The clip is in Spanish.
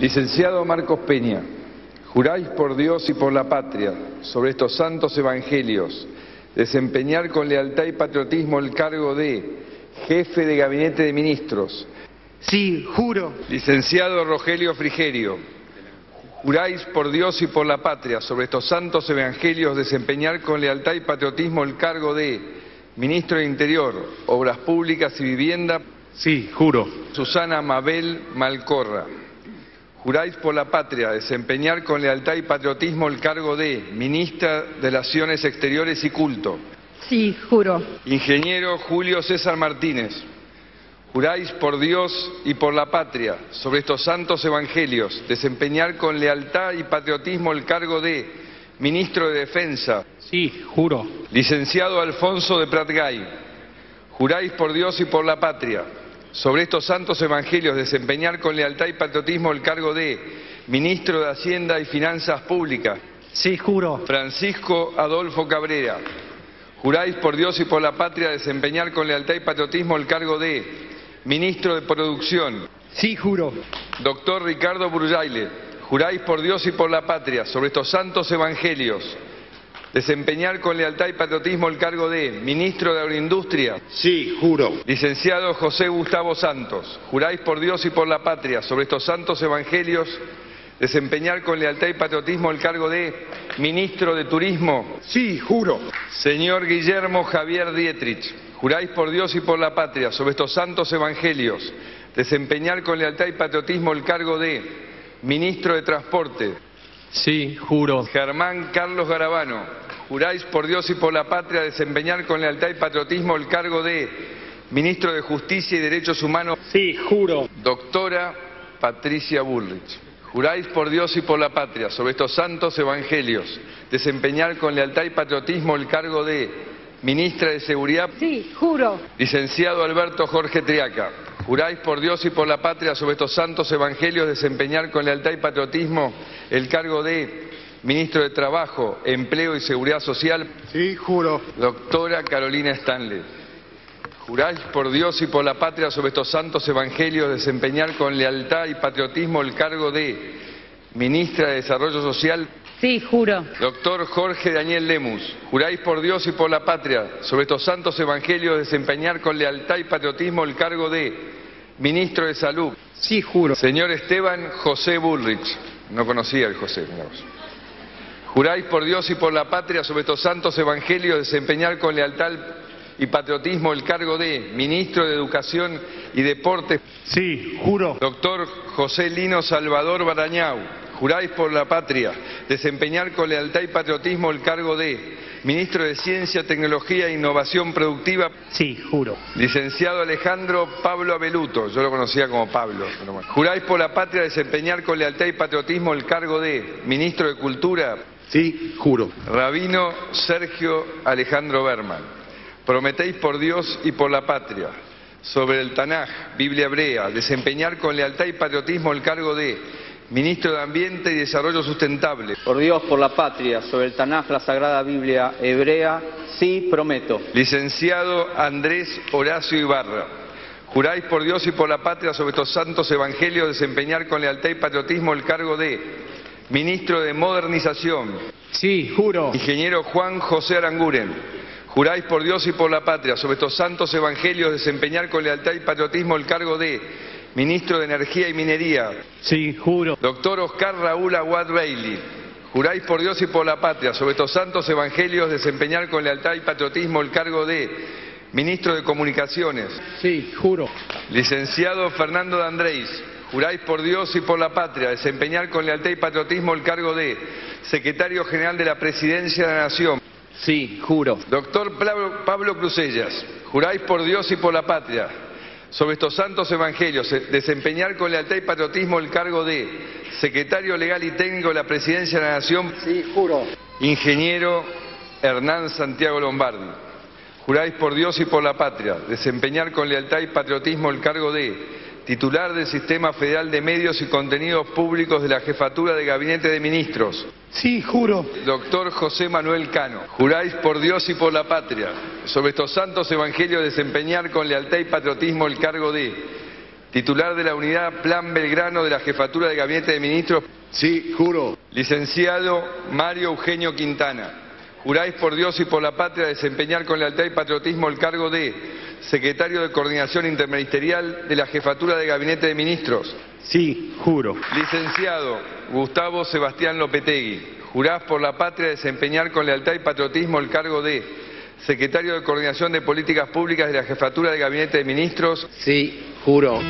Licenciado Marcos Peña, juráis por Dios y por la patria, sobre estos santos evangelios, desempeñar con lealtad y patriotismo el cargo de Jefe de Gabinete de Ministros. Sí, juro. Licenciado Rogelio Frigerio, juráis por Dios y por la patria, sobre estos santos evangelios, desempeñar con lealtad y patriotismo el cargo de Ministro de Interior, Obras Públicas y Vivienda. Sí, juro. Susana Mabel Malcorra, juráis por la patria desempeñar con lealtad y patriotismo el cargo de Ministra de Relaciones Exteriores y Culto. Sí, juro. Ingeniero Julio César Martínez, juráis por Dios y por la patria, sobre estos santos evangelios, desempeñar con lealtad y patriotismo el cargo de Ministro de Defensa. Sí, juro. Licenciado Alfonso de Pratgay, juráis por Dios y por la patria, sobre estos santos evangelios, desempeñar con lealtad y patriotismo el cargo de Ministro de Hacienda y Finanzas Públicas. Sí, juro. Francisco Adolfo Cabrera, juráis por Dios y por la patria, desempeñar con lealtad y patriotismo el cargo de Ministro de Producción. Sí, juro. Doctor Ricardo Brullaile, juráis por Dios y por la patria, sobre estos santos evangelios, desempeñar con lealtad y patriotismo el cargo de Ministro de Agroindustria. Sí, juro. Licenciado José Gustavo Santos, juráis por Dios y por la patria, sobre estos santos evangelios, desempeñar con lealtad y patriotismo el cargo de Ministro de Turismo. Sí, juro. Señor Guillermo Javier Dietrich, juráis por Dios y por la patria, sobre estos santos evangelios, desempeñar con lealtad y patriotismo el cargo de Ministro de Transporte. Sí, juro. Germán Carlos Garabano, juráis por Dios y por la patria, desempeñar con lealtad y patriotismo el cargo de Ministro de Justicia y Derechos Humanos. Sí, juro. Doctora Patricia Bullrich, juráis por Dios y por la patria, sobre estos santos evangelios, desempeñar con lealtad y patriotismo el cargo de Ministra de Seguridad. Sí, juro. Licenciado Alberto Jorge Triaca, juráis por Dios y por la patria, sobre estos santos evangelios, desempeñar con lealtad y patriotismo el cargo de Ministro de Trabajo, Empleo y Seguridad Social. Sí, juro. Doctora Carolina Stanley, juráis por Dios y por la patria, sobre estos santos evangelios, desempeñar con lealtad y patriotismo el cargo de Ministra de Desarrollo Social. Sí, juro. Doctor Jorge Daniel Lemus, juráis por Dios y por la patria, sobre estos santos evangelios, desempeñar con lealtad y patriotismo el cargo de Ministro de Salud. Sí, juro. Señor Esteban José Bullrich, no conocía el José, miramos. Juráis por Dios y por la patria, sobre estos santos evangelios, desempeñar con lealtad y patriotismo el cargo de Ministro de Educación y Deportes. Sí, juro. Doctor José Lino Salvador Barañao, juráis por la patria, desempeñar con lealtad y patriotismo el cargo de Ministro de Ciencia, Tecnología e Innovación Productiva. Sí, juro. Licenciado Alejandro Pablo Abeluto, yo lo conocía como Pablo. Pero bueno. Juráis por la patria, desempeñar con lealtad y patriotismo el cargo de Ministro de Cultura. Sí, juro. Rabino Sergio Alejandro Berman, prometéis por Dios y por la patria, sobre el Tanaj, Biblia hebrea, desempeñar con lealtad y patriotismo el cargo de Ministro de Ambiente y Desarrollo Sustentable. Por Dios, por la patria, sobre el Tanaj, la Sagrada Biblia hebrea, sí, prometo. Licenciado Andrés Horacio Ibarra, juráis por Dios y por la patria, sobre estos santos evangelios, desempeñar con lealtad y patriotismo el cargo de Ministro de Modernización. Sí, juro. Ingeniero Juan José Aranguren, juráis por Dios y por la patria, sobre estos santos evangelios, desempeñar con lealtad y patriotismo el cargo de Ministro de Energía y Minería. Sí, juro. Doctor Oscar Raúl Aguad Bailey, juráis por Dios y por la patria, sobre estos santos evangelios, desempeñar con lealtad y patriotismo el cargo de Ministro de Comunicaciones. Sí, juro. Licenciado Fernando de Andrés, juráis por Dios y por la patria, desempeñar con lealtad y patriotismo el cargo de Secretario General de la Presidencia de la Nación. Sí, juro. Doctor Pablo Crusellas, juráis por Dios y por la patria, sobre estos santos evangelios, desempeñar con lealtad y patriotismo el cargo de Secretario Legal y Técnico de la Presidencia de la Nación. Sí, juro. Ingeniero Hernán Santiago Lombardi, juráis por Dios y por la patria, desempeñar con lealtad y patriotismo el cargo de Titular del Sistema Federal de Medios y Contenidos Públicos de la Jefatura de Gabinete de Ministros. Sí, juro. Doctor José Manuel Cano, juráis por Dios y por la patria, sobre estos santos evangelios, desempeñar con lealtad y patriotismo el cargo de titular de la unidad Plan Belgrano de la Jefatura de Gabinete de Ministros, Sí, juro. licenciado Mario Eugenio Quintana. ¿Juráis por Dios y por la patria desempeñar con lealtad y patriotismo el cargo de secretario de Coordinación Interministerial de la Jefatura de Gabinete de Ministros? Sí, juro. Licenciado Gustavo Sebastián Lopetegui. ¿Jurás por la patria desempeñar con lealtad y patriotismo el cargo de secretario de Coordinación de Políticas Públicas de la Jefatura de Gabinete de Ministros? Sí, juro.